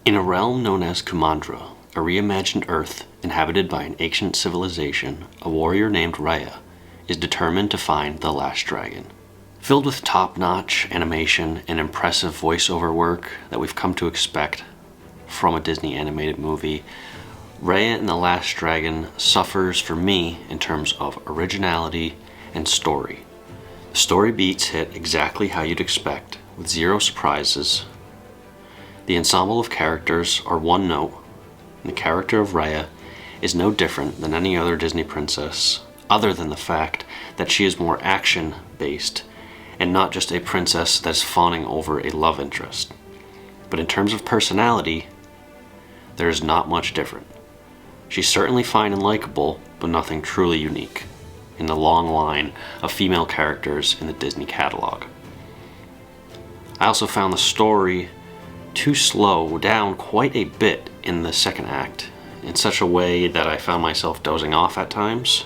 In a realm known as Kumandra, a reimagined Earth inhabited by an ancient civilization, a warrior named Raya is determined to find the last dragon. Filled with top-notch animation and impressive voiceover work that we've come to expect from a Disney animated movie, Raya and the Last Dragon suffers for me in terms of originality and story. The story beats hit exactly how you'd expect, with zero surprises. The ensemble of characters are one note, and the character of Raya is no different than any other Disney princess, other than the fact that she is more action-based and not just a princess that's fawning over a love interest. But in terms of personality, there is not much different. She's certainly fine and likable, but nothing truly unique in the long line of female characters in the Disney catalog. I also found the story to slow down quite a bit in the second act, in such a way that I found myself dozing off at times.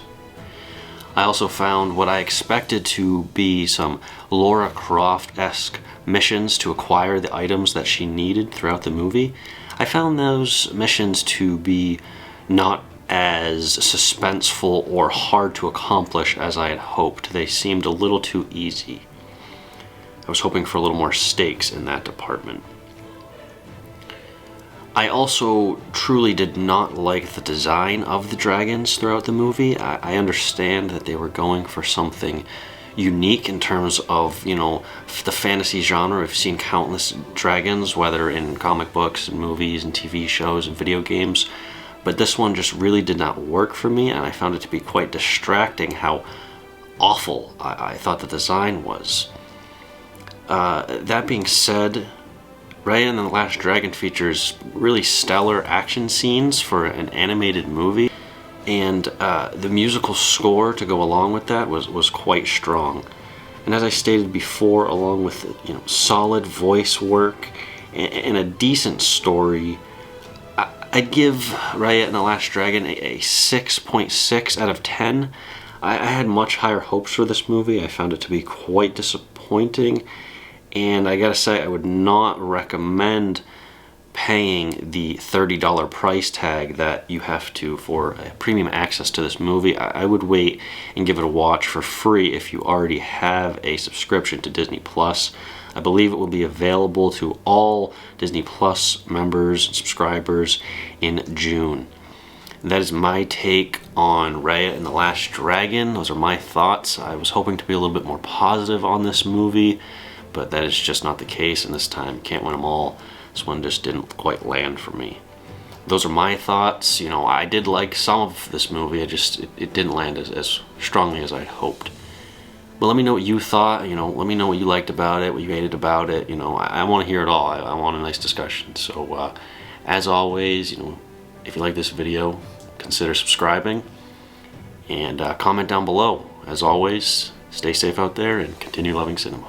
I also found what I expected to be some Lara Croft-esque missions to acquire the items that she needed throughout the movie. I found those missions to be not as suspenseful or hard to accomplish as I had hoped. They seemed a little too easy. I was hoping for a little more stakes in that department. I also truly did not like the design of the dragons throughout the movie. I understand that they were going for something unique in terms of, the fantasy genre. I've seen countless dragons, whether in comic books and movies and TV shows and video games, but this one just really did not work for me, and I found it to be quite distracting how awful I thought the design was. That being said, Raya and the Last Dragon features really stellar action scenes for an animated movie, and the musical score to go along with that was quite strong. And as I stated before, along with solid voice work and a decent story, I'd give Raya and the Last Dragon a 6.6 out of 10. I had much higher hopes for this movie. I found it to be quite disappointing. And I gotta say, I would not recommend paying the $30 price tag that you have to for premium access to this movie. I would wait and give it a watch for free if you already have a subscription to Disney Plus. I believe it will be available to all Disney Plus members and subscribers in June. That is my take on Raya and the Last Dragon. Those are my thoughts. I was hoping to be a little bit more positive on this movie, but that is just not the case, and this time can't win them all. This one just didn't quite land for me. Those are my thoughts. I did like some of this movie, it didn't land as strongly as I'd hoped. But let me know what you thought, let me know what you liked about it, what you hated about it. I want to hear it all. I want a nice discussion. So as always, if you like this video, consider subscribing and comment down below. As always, stay safe out there and continue loving cinema.